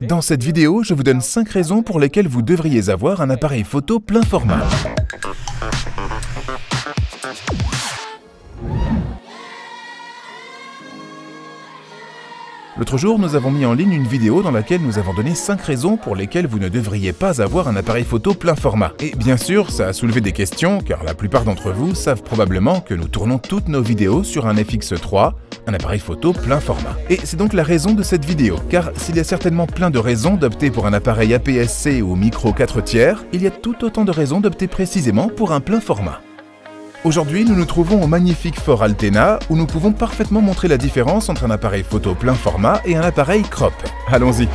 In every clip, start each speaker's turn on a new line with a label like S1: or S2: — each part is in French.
S1: Dans cette vidéo, je vous donne 5 raisons pour lesquelles vous devriez avoir un appareil photo plein format. L'autre jour, nous avons mis en ligne une vidéo dans laquelle nous avons donné 5 raisons pour lesquelles vous ne devriez pas avoir un appareil photo plein format. Et bien sûr, ça a soulevé des questions, car la plupart d'entre vous savent probablement que nous tournons toutes nos vidéos sur un FX3, un appareil photo plein format. Et c'est donc la raison de cette vidéo, car s'il y a certainement plein de raisons d'opter pour un appareil APS-C ou micro 4/3, il y a tout autant de raisons d'opter précisément pour un plein format. Aujourd'hui, nous nous trouvons au magnifique Fort Altena, où nous pouvons parfaitement montrer la différence entre un appareil photo plein format et un appareil crop. Allons-y!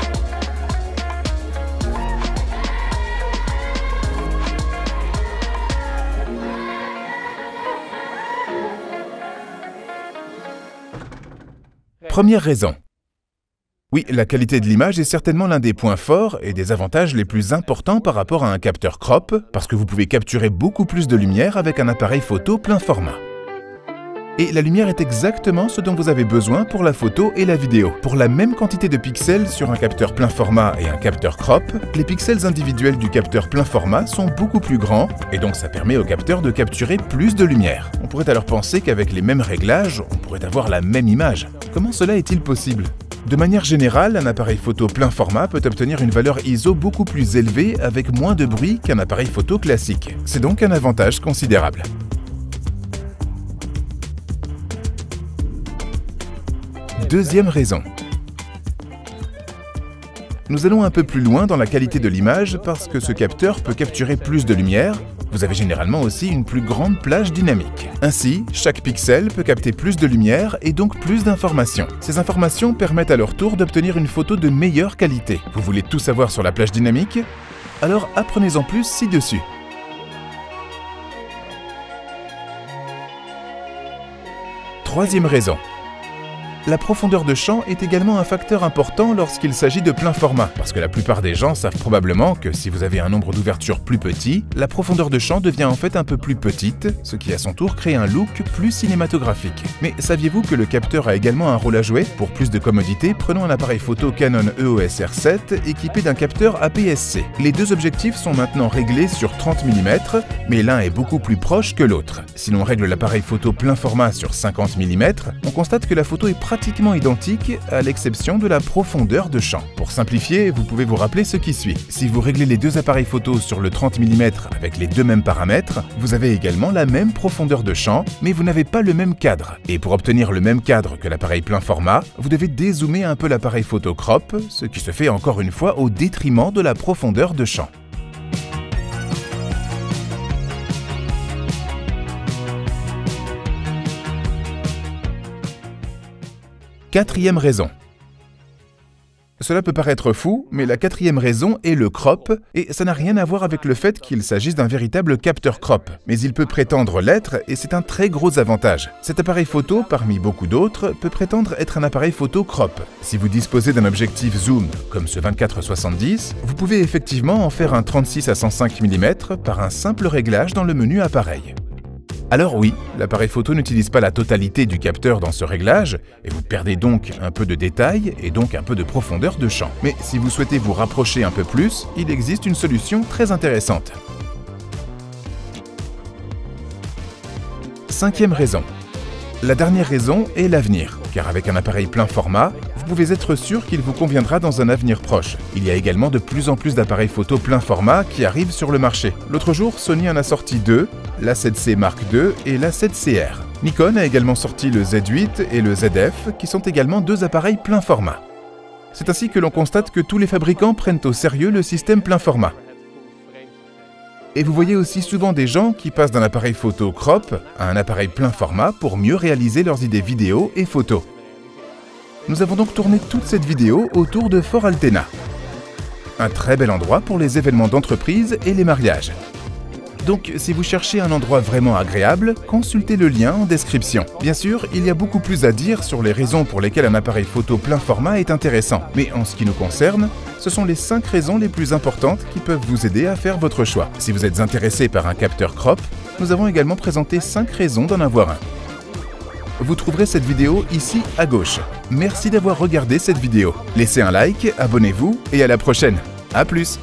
S1: Première raison. Oui, la qualité de l'image est certainement l'un des points forts et des avantages les plus importants par rapport à un capteur crop, parce que vous pouvez capturer beaucoup plus de lumière avec un appareil photo plein format. Et la lumière est exactement ce dont vous avez besoin pour la photo et la vidéo. Pour la même quantité de pixels sur un capteur plein format et un capteur crop, les pixels individuels du capteur plein format sont beaucoup plus grands, et donc ça permet au capteur de capturer plus de lumière. On pourrait alors penser qu'avec les mêmes réglages, on pourrait avoir la même image. Comment cela est-il possible ? De manière générale, un appareil photo plein format peut obtenir une valeur ISO beaucoup plus élevée avec moins de bruit qu'un appareil photo classique. C'est donc un avantage considérable. Deuxième raison. Nous allons un peu plus loin dans la qualité de l'image parce que ce capteur peut capturer plus de lumière. Vous avez généralement aussi une plus grande plage dynamique. Ainsi, chaque pixel peut capter plus de lumière et donc plus d'informations. Ces informations permettent à leur tour d'obtenir une photo de meilleure qualité. Vous voulez tout savoir sur la plage dynamique? Alors apprenez-en plus ci-dessus. Troisième raison. La profondeur de champ est également un facteur important lorsqu'il s'agit de plein format, parce que la plupart des gens savent probablement que si vous avez un nombre d'ouvertures plus petit, la profondeur de champ devient en fait un peu plus petite, ce qui à son tour crée un look plus cinématographique. Mais saviez-vous que le capteur a également un rôle à jouer? Pour plus de commodité, prenons un appareil photo Canon EOS R7 équipé d'un capteur APS-C. Les deux objectifs sont maintenant réglés sur 30 mm, mais l'un est beaucoup plus proche que l'autre. Si l'on règle l'appareil photo plein format sur 50 mm, on constate que la photo est pratiquement identique à l'exception de la profondeur de champ. Pour simplifier, vous pouvez vous rappeler ce qui suit. Si vous réglez les deux appareils photo sur le 30 mm avec les deux mêmes paramètres, vous avez également la même profondeur de champ, mais vous n'avez pas le même cadre. Et pour obtenir le même cadre que l'appareil plein format, vous devez dézoomer un peu l'appareil photo crop, ce qui se fait encore une fois au détriment de la profondeur de champ. Quatrième raison. Cela peut paraître fou, mais la quatrième raison est le crop, et ça n'a rien à voir avec le fait qu'il s'agisse d'un véritable capteur crop. Mais il peut prétendre l'être, et c'est un très gros avantage. Cet appareil photo, parmi beaucoup d'autres, peut prétendre être un appareil photo crop. Si vous disposez d'un objectif zoom, comme ce 24-70, vous pouvez effectivement en faire un 36 à 105 mm par un simple réglage dans le menu appareil. Alors oui, l'appareil photo n'utilise pas la totalité du capteur dans ce réglage, et vous perdez donc un peu de détail et donc un peu de profondeur de champ. Mais si vous souhaitez vous rapprocher un peu plus, il existe une solution très intéressante. Cinquième raison. La dernière raison est l'avenir, car avec un appareil plein format, vous pouvez être sûr qu'il vous conviendra dans un avenir proche. Il y a également de plus en plus d'appareils photo plein format qui arrivent sur le marché. L'autre jour, Sony en a sorti deux, l'A7C Mark II et l'A7CR. Nikon a également sorti le Z8 et le ZF, qui sont également deux appareils plein format. C'est ainsi que l'on constate que tous les fabricants prennent au sérieux le système plein format. Et vous voyez aussi souvent des gens qui passent d'un appareil photo crop à un appareil plein format pour mieux réaliser leurs idées vidéo et photos. Nous avons donc tourné toute cette vidéo autour de Fort Altena. Un très bel endroit pour les événements d'entreprise et les mariages. Donc, si vous cherchez un endroit vraiment agréable, consultez le lien en description. Bien sûr, il y a beaucoup plus à dire sur les raisons pour lesquelles un appareil photo plein format est intéressant. Mais en ce qui nous concerne, ce sont les 5 raisons les plus importantes qui peuvent vous aider à faire votre choix. Si vous êtes intéressé par un capteur crop, nous avons également présenté 5 raisons d'en avoir un. vous trouverez cette vidéo ici à gauche. Merci d'avoir regardé cette vidéo. Laissez un like, abonnez-vous et à la prochaine. À plus!